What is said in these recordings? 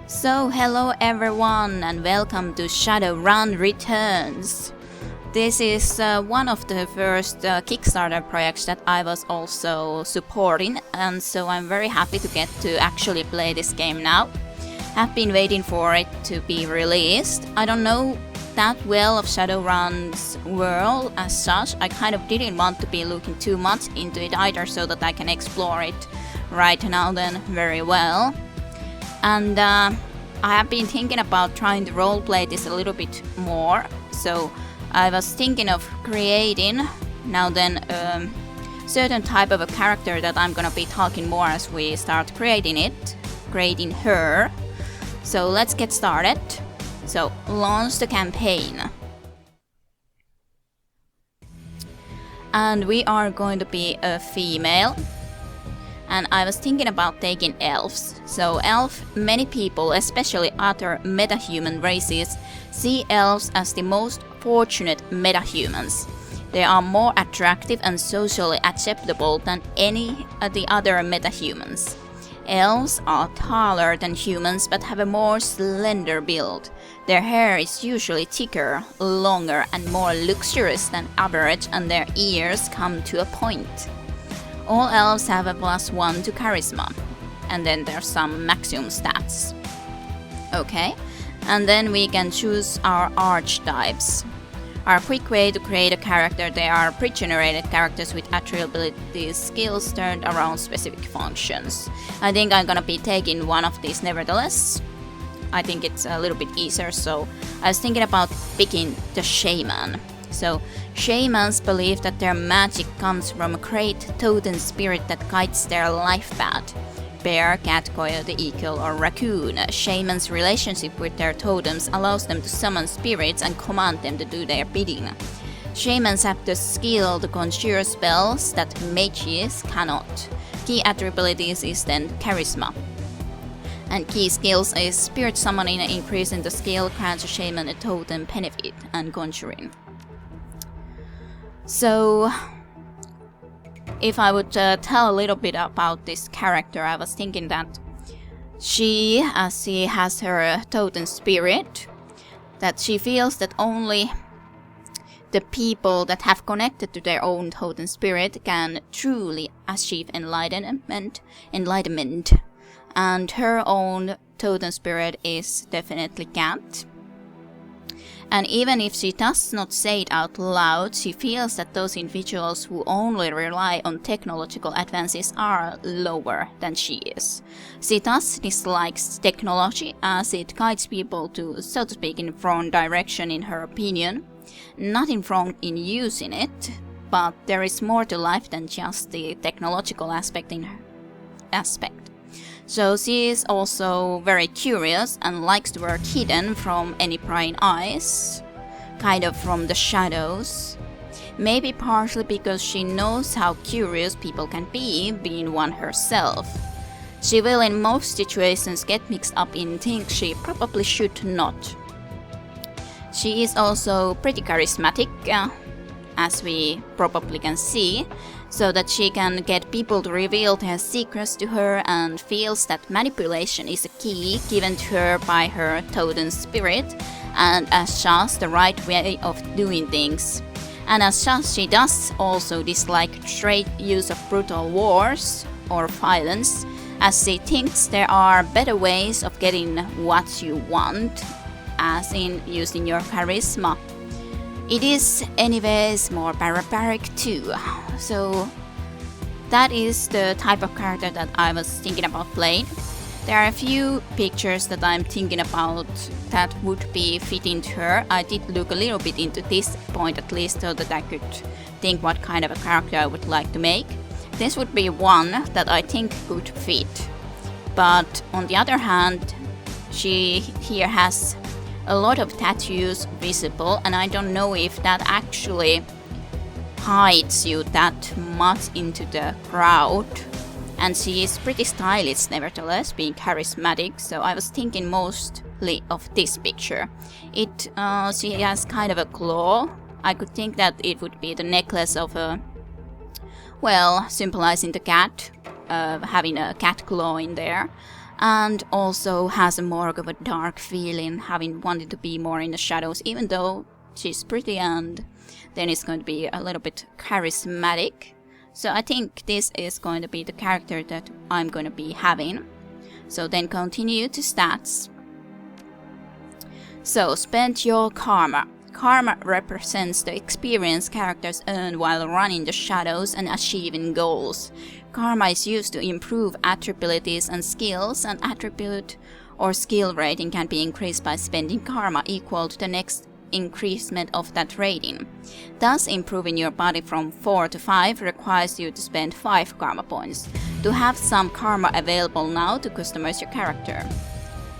So hello everyone and welcome to Shadowrun Returns. This is one of the first Kickstarter projects that I was also supporting, and so I'm very happy to get to actually play this game now. Have been waiting for it to be released. I don't know that well of Shadowrun's world as such. I kind of didn't want to be looking too much into it either, so that I can explore it right now then very well. And I have been thinking about trying to roleplay this a little bit more, so I was thinking of creating now then a certain type of a character that I'm gonna be talking more as we start creating her. So let's get started. So launch the campaign. And we are going to be a female. And I was thinking about taking elves. So many people, especially other metahuman races, see elves as the most fortunate metahumans. They are more attractive and socially acceptable than any of the other metahumans. Elves are taller than humans but have a more slender build. Their hair is usually thicker, longer and more luxurious than average, and their ears come to a point. All elves have a +1 to charisma, and then there's some maximum stats. Okay, and then we can choose our archetypes. Our quick way to create a character, they are pre-generated characters with attributes, skills turned around specific functions. I think I'm gonna be taking one of these nevertheless. I think it's a little bit easier, so I was thinking about picking the shaman. So, shamans believe that their magic comes from a great totem spirit that guides their life path. Bear, cat, coyote, eagle, or raccoon. A shaman's relationship with their totems allows them to summon spirits and command them to do their bidding. Shamans have the skill to conjure spells that mages cannot. Key attributes is then charisma. And key skills is spirit summoning, increasing the skill, grants a shaman a totem benefit, and conjuring. So, if I would tell a little bit about this character, I was thinking that she has her totem spirit, that she feels that only the people that have connected to their own totem spirit can truly achieve enlightenment. And her own totem spirit is definitely cat. And even if she does not say it out loud, she feels that those individuals who only rely on technological advances are lower than she is. She thus dislikes technology as it guides people to, so to speak, in wrong direction in her opinion. Nothing wrong in using it, but there is more to life than just the technological aspect in her aspect. So she is also very curious and likes to work hidden from any prying eyes, kind of from the shadows. Maybe partially because she knows how curious people can be, being one herself. She will in most situations get mixed up in things she probably should not. She is also pretty charismatic, as we probably can see, so that she can get people to reveal their secrets to her, and feels that manipulation is a key given to her by her totem spirit, and as such the right way of doing things. And as such she does also dislike straight use of brutal wars or violence, as she thinks there are better ways of getting what you want, as in using your charisma. It is anyways more barbaric too. So that is the type of character that I was thinking about playing. There are a few pictures that I'm thinking about that would be fitting to her. I did look a little bit into this point at least, so that I could think what kind of a character I would like to make. This would be one that I think could fit. But on the other hand, she here has a lot of tattoos visible, and I don't know if that actually hides you that much into the crowd. And she is pretty stylish nevertheless, being charismatic, so I was thinking mostly of this picture. She has kind of a claw. I could think that it would be the necklace of a, well, symbolizing the cat, having a cat claw in there. and also has a more of a dark feeling, having wanted to be more in the shadows, even though she's pretty, and then it's going to be a little bit charismatic. So I think this is going to be the character that I'm going to be having. So then continue to stats. So spend your karma. Karma represents the experience characters earn while running the shadows and achieving goals. Karma is used to improve attributes and skills, and attribute or skill rating can be increased by spending karma equal to the next increasement of that rating. Thus, improving your body from 4 to 5 requires you to spend 5 karma points. To have some karma available now to customize your character.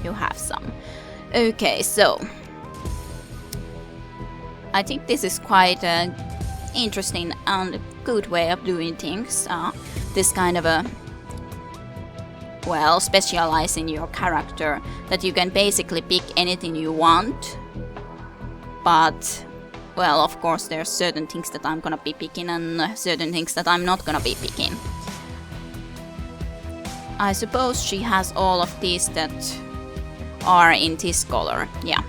You have some. Okay, so I think this is quite an interesting and good way of doing things. This kind of a, well, specializing your character, that you can basically pick anything you want. But, well, of course there's certain things that I'm gonna be picking and certain things that I'm not gonna be picking. I suppose she has all of these that are in this color, yeah.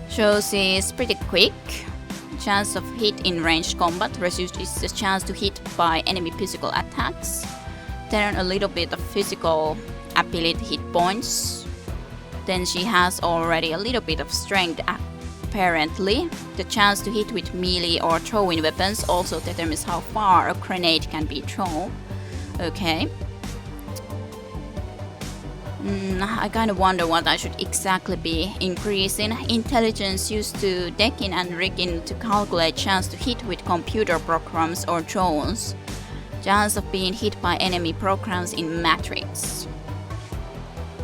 So she's pretty quick. Chance of hit in ranged combat reduces the chance to hit by enemy physical attacks. Then a little bit of physical ability hit points. Then she has already a little bit of strength apparently. The chance to hit with melee or throwing weapons also determines how far a grenade can be thrown. Okay. I kind of wonder what I should exactly be increasing. Intelligence used to decking and rigging to calculate chance to hit with computer programs or drones. Chance of being hit by enemy programs in Matrix.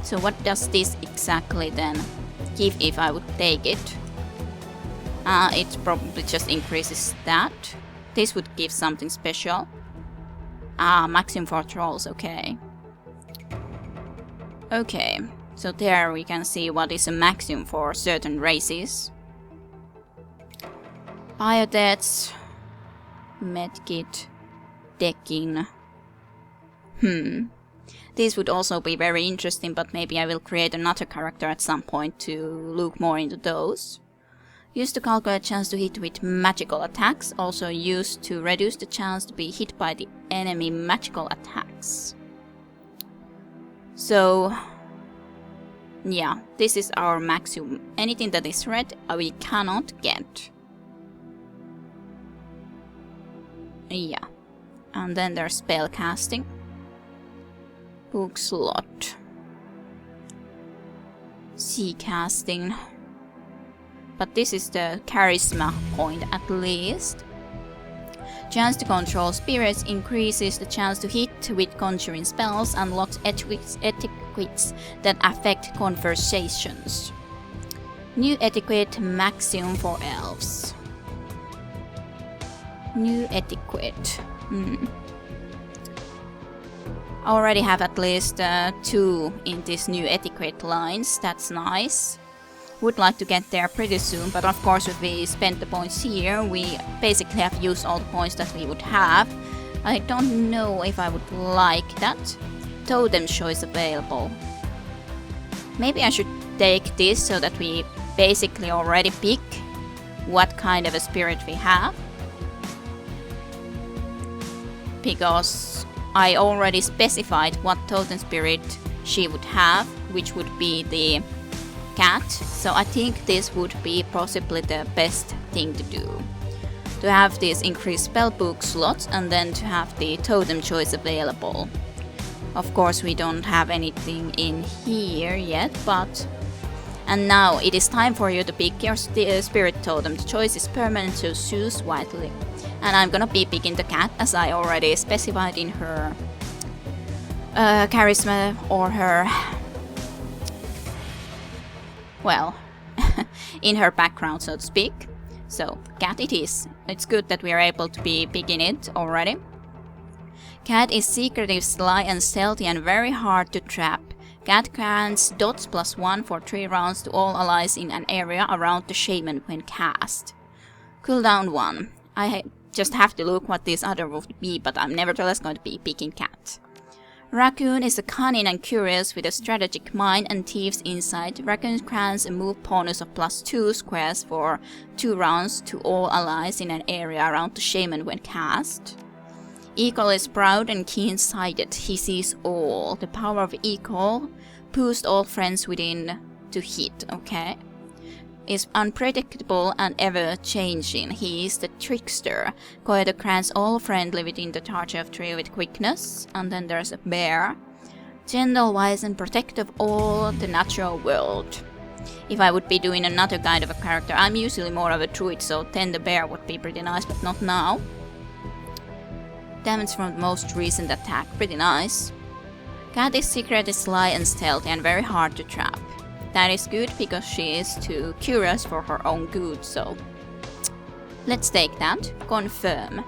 So what does this exactly then give if I would take it? It probably just increases that. This would give something special. Maximum for trolls, okay. Okay, so there we can see what is a maximum for certain races. Biodeaths, medkit, decking. These would also be very interesting, but maybe I will create another character at some point to look more into those. Used to calculate chance to hit with magical attacks, also used to reduce the chance to be hit by the enemy magical attacks. So, yeah, this is our maximum. Anything that is red, we cannot get. Yeah, and then there's spell casting. Book slot. Sea casting. But this is the charisma point at least. Chance to control spirits increases the chance to hit with conjuring spells, unlocks etiquettes that affect conversations. New etiquette maximum for elves. New etiquette. I already have at least 2 in this new etiquette lines, that's nice. Would like to get there pretty soon, but of course if we spend the points here, we basically have used all the points that we would have. I don't know if I would like that. Totem choice available. Maybe I should take this so that we basically already pick what kind of a spirit we have. Because I already specified what totem spirit she would have, which would be the cat, so I think this would be possibly the best thing to do. To have these increased spellbook slots and then to have the totem choice available. Of course we don't have anything in here yet, but... And now it is time for you to pick your spirit totem. The choice is permanent, so choose wisely. And I'm gonna be picking the cat as I already specified in her charisma or her... well, in her background, so to speak. So, cat it is. It's good that we are able to be picking it already. Cat is secretive, sly and stealthy and very hard to trap. Cat grants dots +1 for 3 rounds to all allies in an area around the shaman when cast. Cooldown 1. I just have to look what this other would be, but I'm nevertheless going to be picking cat. Raccoon is a cunning and curious with a strategic mind and thieves insight. Raccoon grants a move bonus of +2 squares for 2 rounds to all allies in an area around the shaman when cast. Eagle is proud and keen-sighted. He sees all. The power of Eagle boosts all friends within to hit, okay? Is unpredictable and ever-changing. He is the trickster. Koedo grants all friendly within the target of 3 with quickness. And then there's a bear. Gentle, wise, and protective of all the natural world. If I would be doing another kind of a character, I'm usually more of a druid, so then the bear would be pretty nice, but not now. Damage from the most recent attack, pretty nice. Cat is secret, is sly and stealthy, and very hard to trap. That is good because she is too curious for her own good, so let's take that. Confirm.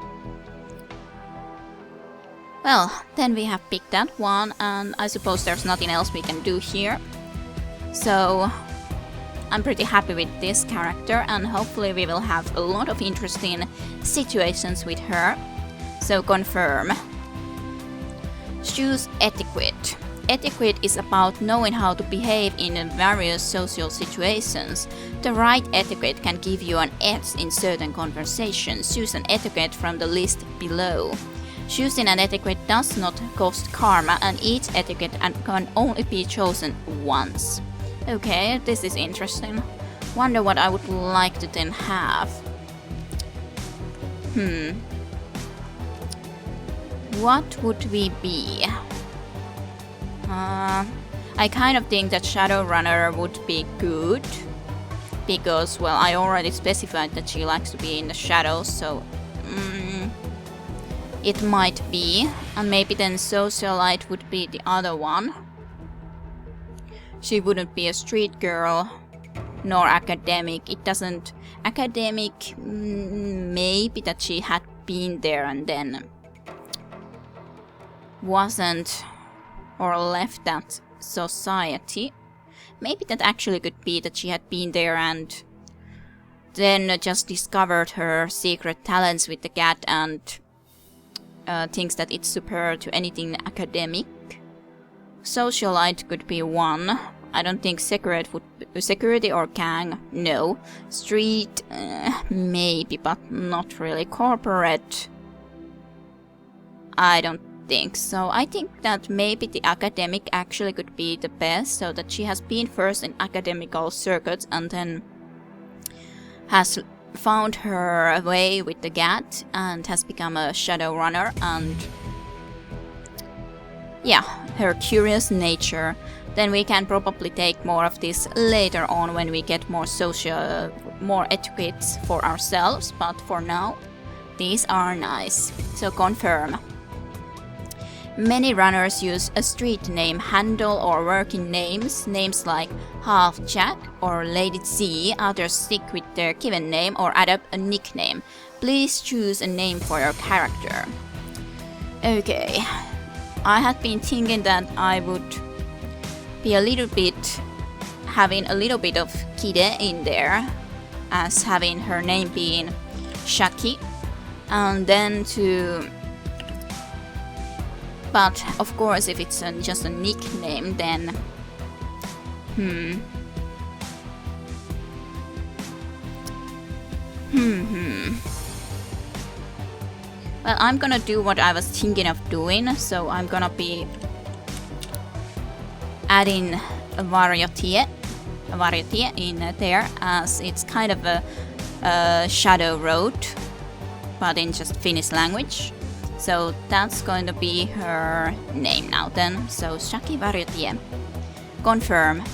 Well, then we have picked that one, and I suppose there's nothing else we can do here. So I'm pretty happy with this character, and hopefully we will have a lot of interesting situations with her. So confirm. Choose etiquette. Etiquette is about knowing how to behave in various social situations. The right etiquette can give you an edge in certain conversations. Choose an etiquette from the list below. Choosing an etiquette does not cost karma, and each etiquette can only be chosen once. Okay, this is interesting. Wonder what I would like to then have. What would we be? I kind of think that Shadowrunner would be good. Because, well, I already specified that she likes to be in the shadows, so it might be. And maybe then Socialite would be the other one. She wouldn't be a street girl, nor academic. It doesn't... Academic, maybe that she had been there and then wasn't or left that society. Maybe that actually could be that she had been there and then just discovered her secret talents with the cat and thinks that it's superior to anything academic. Socialite could be one. I don't think security or gang, no. Street, maybe, but not really. Corporate, I don't think so. I think that maybe the academic actually could be the best, so that she has been first in academical circuits and then has found her way with the cat and has become a Shadowrunner, and yeah, her curious nature. Then we can probably take more of this later on when we get more etiquettes for ourselves, but for now, these are nice. So confirm. Many runners use a street name handle or working names. Names like Half Jack or Lady Z. Others stick with their given name or add up a nickname. Please choose a name for your character. Okay, I had been thinking that I would be having a little bit of Kide in there, as having her name being Shaki, and then to... But of course, if it's just a nickname, then Well, I'm gonna do what I was thinking of doing, so I'm gonna be adding a variety in there, as it's kind of a shadow road, but in just Finnish language. So that's going to be her name now then. So Shaki Varjotie. Confirm.